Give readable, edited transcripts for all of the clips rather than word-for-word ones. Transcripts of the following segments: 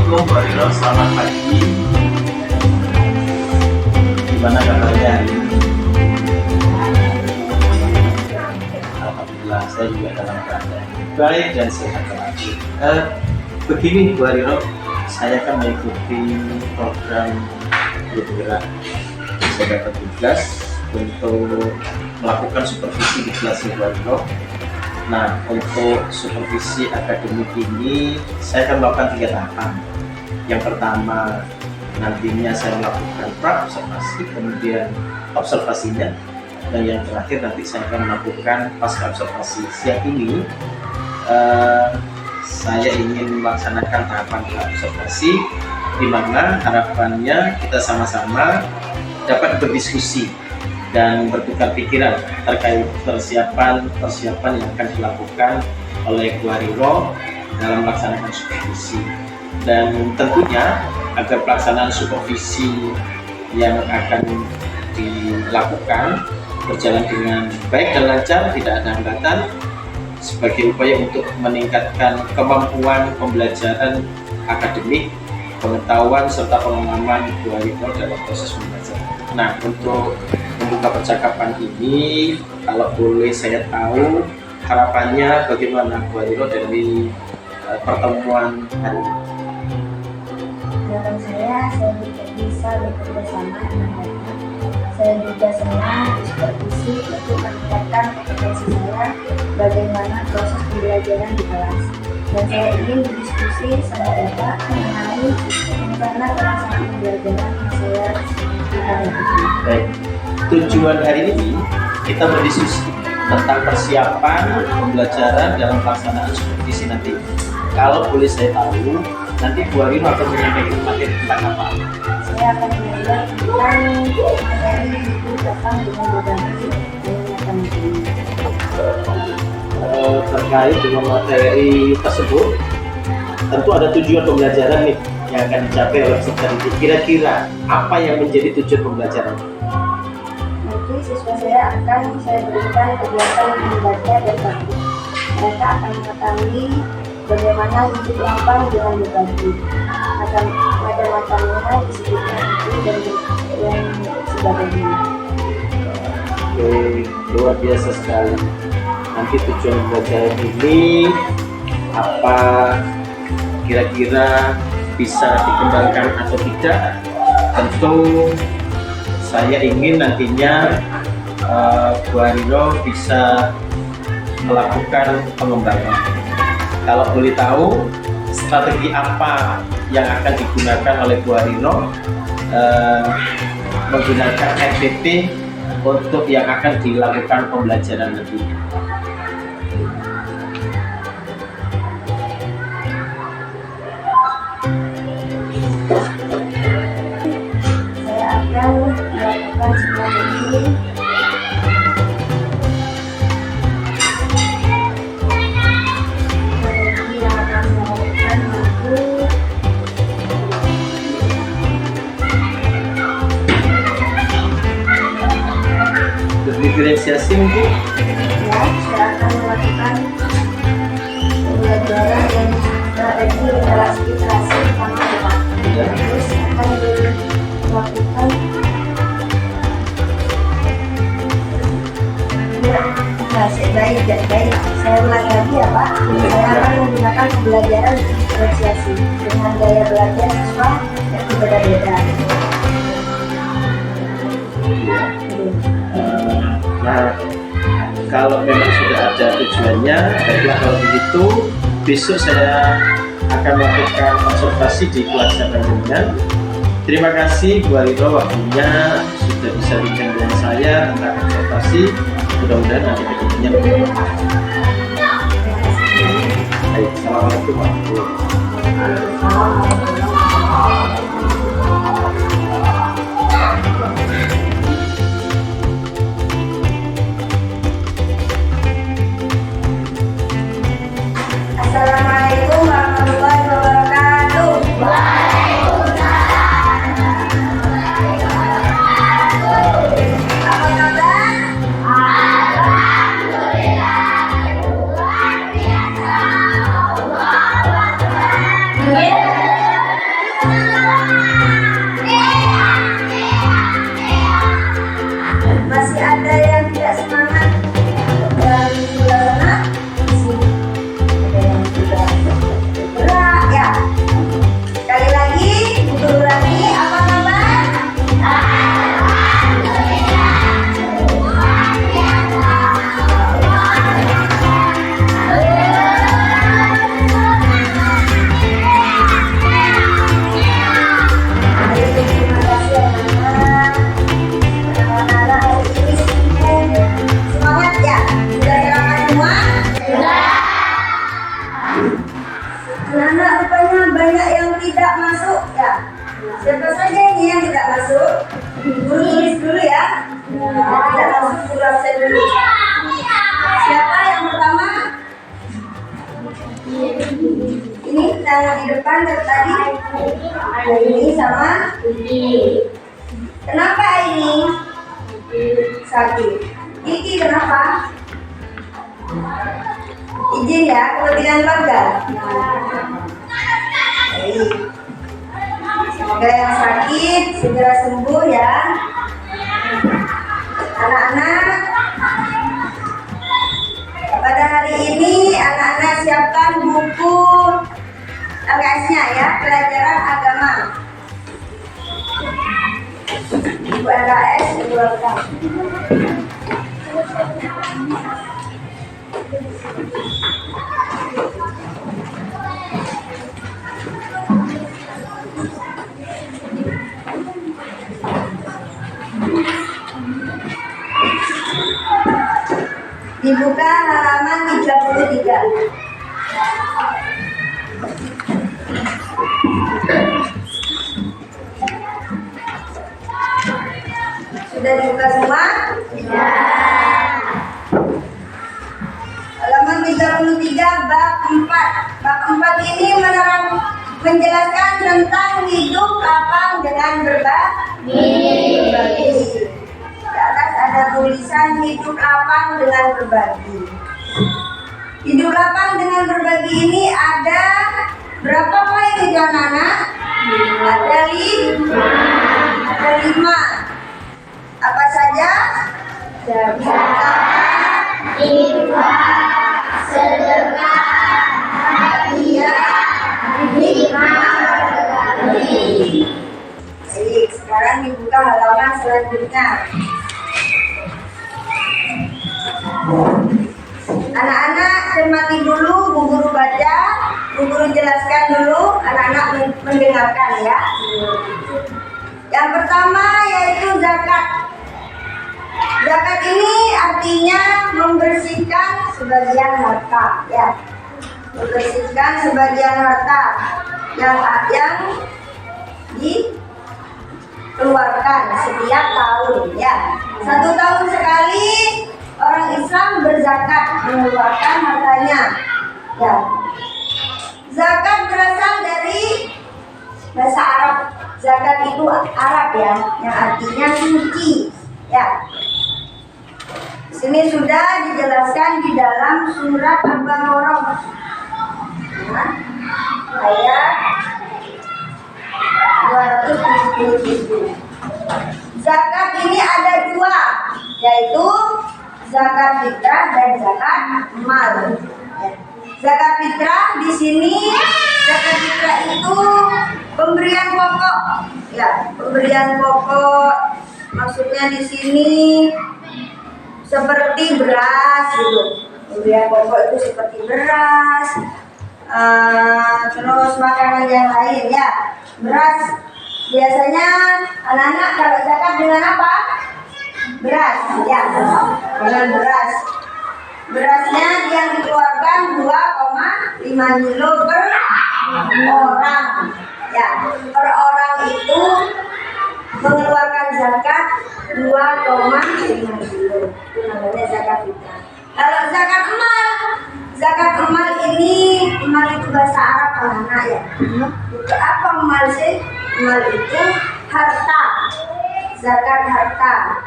Assalamualaikum warahmatullahi wabarakatuh. Selamat pagi. Gimana kabarnya hari ini? Alhamdulillah, saya juga dalam keadaan baik dan sehat walafiat. Begini Bu Hariro, saya kan mengikuti program bergerak. Saya dapat tugas untuk melakukan supervisi di kelas Bu Hariro. Nah, untuk supervisi akademik ini saya akan melakukan 3 tahapan. Yang pertama, nantinya saya melakukan pra-observasi, kemudian observasinya, dan yang terakhir nanti saya akan melakukan pasca observasi. Siang ini saya ingin melaksanakan tahapan pra-observasi, di mana harapannya kita sama-sama dapat berdiskusi dan bertukar pikiran terkait persiapan yang akan dilakukan oleh Bu Hariro dalam melaksanakan supervisi. Dan tentunya agar pelaksanaan supervisi yang akan dilakukan berjalan dengan baik dan lancar, tidak ada hambatan, sebagai upaya untuk meningkatkan kemampuan pembelajaran akademik, pengetahuan serta pengalaman Bu Hariro dalam proses pembelajaran. Nah, untuk membuka percakapan ini, kalau boleh saya tahu harapannya bagaimana Bu Hariro dari pertemuan hari ini? Harapan saya bisa bekerja sama dengan baik. Saya juga senang supervisi untuk meningkatkan kompetensi saya bagaimana proses pembelajaran di kelas. Dan saya ingin berdiskusi sama Bapak mengenai karena pelaksanaan pembelajaran yang saya hadapi. Baik. Tujuan hari ini kita berdiskusi tentang persiapan pembelajaran dalam pelaksanaan supervisi nanti. Kalau boleh saya tahu, nanti Bu Hariro akan menyampaikan materi tentang apa? Saya akan menyampaikan tentang materi itu datang dengan berbagai terkait dengan materi tersebut, tentu ada tujuan pembelajaran nih yang akan dicapai oleh peserta didik. Kira-kira apa yang menjadi tujuan pembelajaran? Nanti siswa saya berikan kegiatan membaca dan baca. Mereka akan mengetahui bagaimana hidup lapang dengan berbagi, macam-macamnya disebutkan itu dan sebagainya. Oke, luar biasa sekali. Nanti tujuan pembelajaran ini apa kira-kira bisa dikembangkan atau tidak? Tentu saya ingin nantinya Bu Hariro bisa melakukan pengembangan. Kalau boleh tahu, strategi apa yang akan digunakan oleh Bu Hariro menggunakan FPP untuk yang akan dilakukan pembelajaran nanti? Saya akan melakukan strategi yang akan melakukan Diferensiasi mungkin? ya, saya akan melakukan pembelajaran dan strategi literasi sama Bapak. Ya. Terus akan dilakukan baik. Saya ulangi lagi ya Pak. Saya akan menggunakan pembelajaran diferensiasi dengan gaya belajar siswa yang berbeda-beda. Nah, kalau memang sudah ada tujuannya, baiklah kalau begitu besok saya akan melakukan observasi di kelas panjenengan. Terima kasih Bu Hariro waktunya sudah bisa bincang dengan saya tentang observasi. Mudah-mudahan nanti kedepannya lebih baik. Baik, assalamualaikum warahmatullahi wabarakatuh. Assalamualaikum warahmatullahi wabarakatuh. Apa kabar? Alhamdulillah. Ya, siapa saja ini yang tidak masuk? Guru tulis dulu ya. Yang tidak masuk guru absen dulu. Siapa yang pertama? Ini yang di depan dari tadi. Ada ini sama ini. Kenapa ini? Sakit. Iki kenapa? Izin ya, kepentingan keluarga. Baik. Semoga yang sakit segera sembuh ya. Anak-anak, pada hari ini anak-anak siapkan buku LKS-nya ya, pelajaran agama. Buku LKS dikeluarkan. Dibuka halaman 33. Sudah dibuka semua? Ya. Halaman 33 bab 4. Bab 4 ini menjelaskan tentang hidup lapang dengan berbagi. Di atas ada tulisan hidup lapang dengan berbagi. Hidup lapang dengan berbagi ini ada berapa poin itu anak-anak? Ada 5. Apa saja? Zakat, infak, sedekah, hadiah, hikmah, berbagi. Baik, sekarang dibuka halaman selanjutnya. Anak-anak cermati dulu, Bu Guru baca, Bu Guru jelaskan dulu, anak-anak mendengarkan ya. Yang pertama yaitu zakat. Zakat ini artinya membersihkan sebagian harta ya. Membersihkan sebagian harta yang dikeluarkan setiap tahun ya. 1 tahun sekali orang Islam berzakat mengeluarkan hartanya ya. Zakat berasal dari bahasa Arab. Zakat itu Arab ya, yang artinya suci ya. Di sini sudah dijelaskan di dalam surat Al-Baqarah ayat 277. Zakat ini ada 2, yaitu zakat fitrah dan zakat mal. Zakat fitrah di sini, zakat fitrah itu pemberian pokok, ya, pemberian pokok. Maksudnya di sini seperti beras gitu. Pemberian pokok itu seperti beras, terus makanan yang lain ya. Beras biasanya anak-anak kalau zakat dengan apa? Beras ya, dengan beras. Berasnya yang dikeluarkan 2,5 kilo per orang ya. Per orang itu mengeluarkan zakat 2,5 kilo. Itu namanya zakat fitrah. Kalau zakat emal ini, emal itu bahasa Arab anak-anak ya. Itu apa emal sih? Emal itu harta. Zakat harta.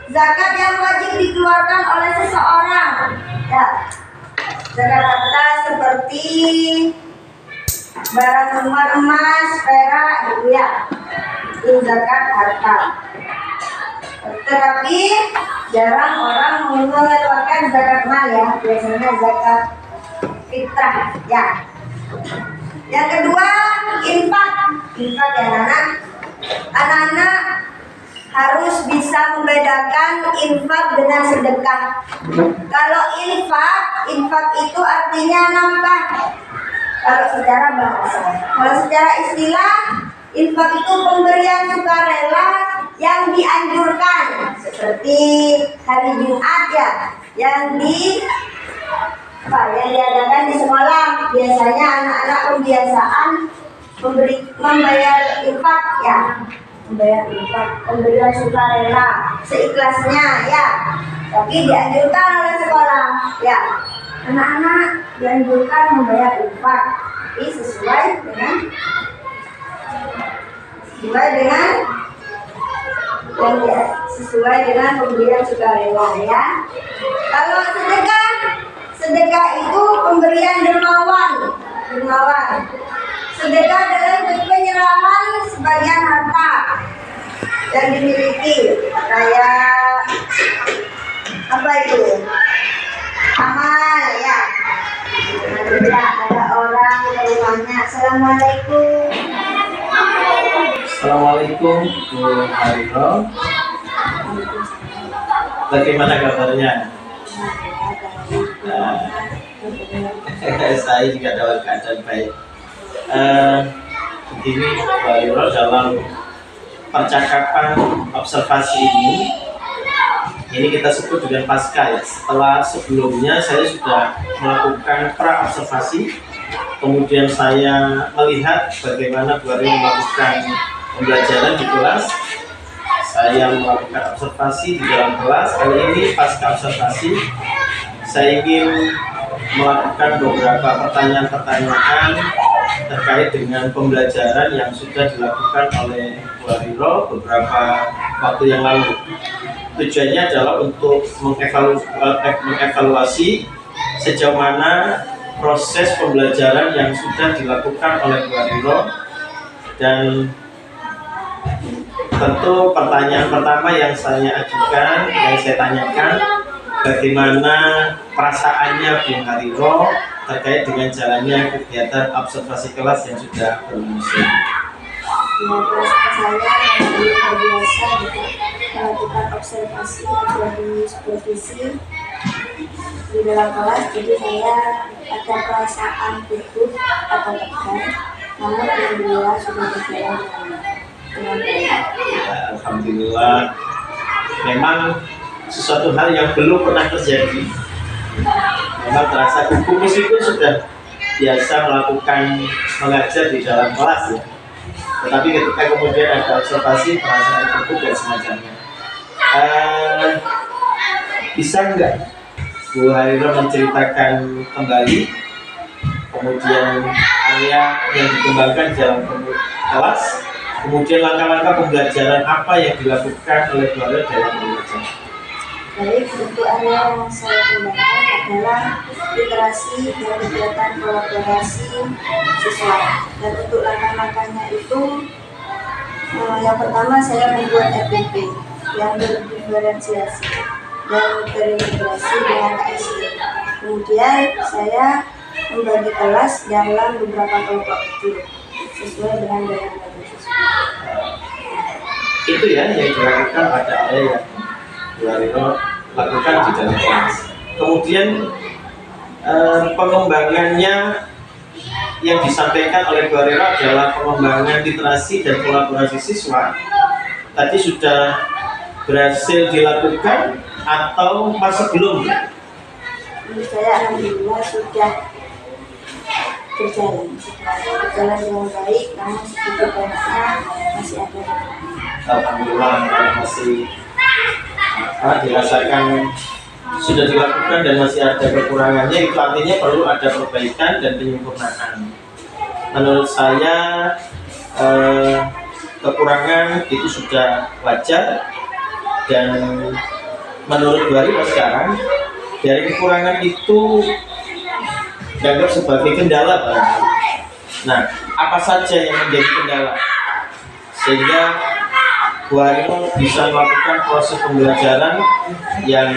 Zakat yang wajib dikeluarkan oleh seseorang ya. Zakat harta seperti barang emas, perak gitu ya. Itu zakat harta. Tetapi jarang orang mengeluarkan zakat mal ya. Biasanya zakat fitrah ya. Yang kedua, infak. Infak ya anak-anak harus bisa membedakan infak dengan sedekah. Kalau infak itu artinya nafkah. Kalau secara bahasa, kalau secara istilah, infak itu pemberian sukarela yang dianjurkan, seperti hari Jumat ya, yang diadakan di sekolah. Biasanya anak-anak pembiasaan membayar infak ya, membayar infak, pemberian sukarela seikhlasnya ya, tapi dianjurkan oleh sekolah ya, anak-anak dianjurkan membayar infak, tapi sesuai dengan pemberian sukarela ya. Kalau sedekah itu pemberian dermawan. Sedekah adalah penyerahan sebagian harta yang dimiliki, kayak apa itu? Amal ya. Ada orang ke rumahnya, assalamualaikum. Assalamualaikum Bu Hariro. Bagaimana kabarnya? Saya juga dalam keadaan baik. Begini Bu Hariro, dalam percakapan observasi ini kita sebut dengan pasca ya. Setelah sebelumnya saya sudah melakukan pra-observasi, kemudian saya melihat bagaimana Bu Hariro melakukan pembelajaran di kelas. Saya melakukan observasi di dalam kelas. Kali ini pasca observasi, saya ingin melakukan beberapa pertanyaan-pertanyaan terkait dengan pembelajaran yang sudah dilakukan oleh Bu Hariro beberapa waktu yang lalu. Tujuannya adalah untuk mengevaluasi sejauh mana proses pembelajaran yang sudah dilakukan oleh Bu Hariro. Dan tentu pertanyaan pertama yang saya ajukan, yang saya tanyakan, bagaimana perasaannya Bu Hariro terkait dengan jalannya kegiatan observasi kelas yang sudah berlangsung. Ya, perasaan saya yang biasa gitu, melakukan observasi atau di supervisi di dalam kelas, jadi saya ada perasaan gugup atau tegang, namun alhamdulillah sudah berjalan dengan baik. Alhamdulillah, memang sesuatu hal yang belum pernah terjadi. Memang terasa gugup meskipun sudah biasa melakukan mengajar di dalam kelas ya. Tetapi ketika kemudian ada observasi, perasaan gugup dan semacamnya. Bisa nggak Bu Hariro menceritakan kembali kemudian area yang dikembangkan dalam kelas, kemudian langkah-langkah pembelajaran apa yang dilakukan oleh Bu Hariro dalam belajar? Baik, untuk area yang saya kembangkan adalah literasi dan kegiatan kolaborasi siswa. Dan untuk langkah-langkahnya itu, yang pertama saya membuat RPP yang berdiferensiasi dan terintegrasi dengan KSI. Kemudian saya membagi kelas dalam beberapa kelompok kecil sesuai dengan daya belajar siswa. Itu ya yang dilakukan pada area yang Bu Hariro lakukan di dalam kelas. Kemudian pengembangannya yang disampaikan oleh Bu Hariro adalah pengembangan literasi dan kolaborasi siswa. Tadi sudah berhasil dilakukan atau masih belum? Menurut saya alhamdulillah sudah berjalan dengan baik, namun sedikit banyaknya masih ada. Alhamdulillah masih dirasakan sudah dilakukan dan masih ada kekurangannya. Itu artinya perlu ada perbaikan dan penyempurnaan. Menurut saya kekurangan itu sudah wajar, dan menurut Bu Hariro sekarang dari kekurangan itu dianggap sebagai kendala barangkali. Nah, apa saja yang menjadi kendala sehingga Bu Hariro bisa melakukan proses pembelajaran yang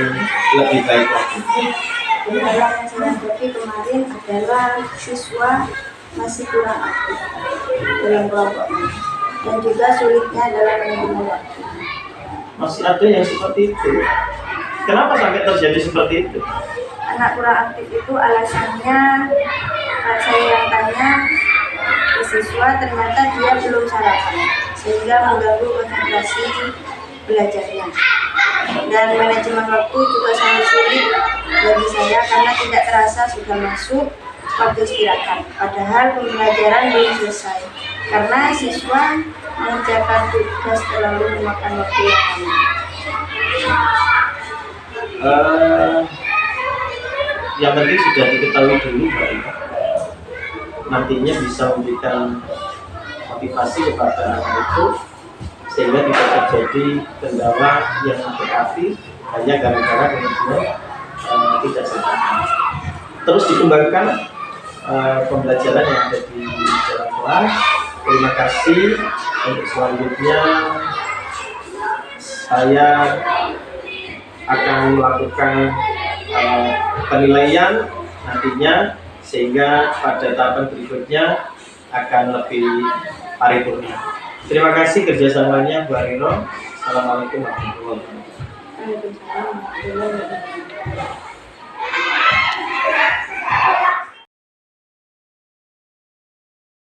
lebih baik lagi? Kendala yang saya hadapi kemarin adalah siswa masih kurang aktif dalam kelompoknya, dan juga sulitnya dalam manajemen waktu. Masih ada yang seperti itu. Kenapa sampai terjadi seperti itu? Anak kurang aktif itu alasannya, saya yang tanya ke siswa, ternyata dia belum sarapan sehingga mengganggu konsentrasi belajarnya. Dan manajemen waktu juga sangat sulit bagi saya karena tidak terasa sudah masuk waktu istirahat, padahal pembelajaran belum selesai. karena siswa mengerjakan tugas terlalu memakan waktu yang lama. Yang penting sudah diketahui dulu Mbak Ina. Nantinya bisa memberikan motivasi kepada anak itu sehingga tidak terjadi kendala yang berarti hanya gara-gara kemudian tidak sehat. Terus dikembangkan pembelajaran yang ada di dalam kelas. Terima kasih. Untuk selanjutnya saya akan melakukan penilaian nantinya sehingga pada tahapan berikutnya akan lebih paripurna. Terima kasih kerjasamanya Bu Arino. Assalamualaikum warahmatullahi wabarakatuh. Waalaikumsalam warahmatullahi wabarakatuh.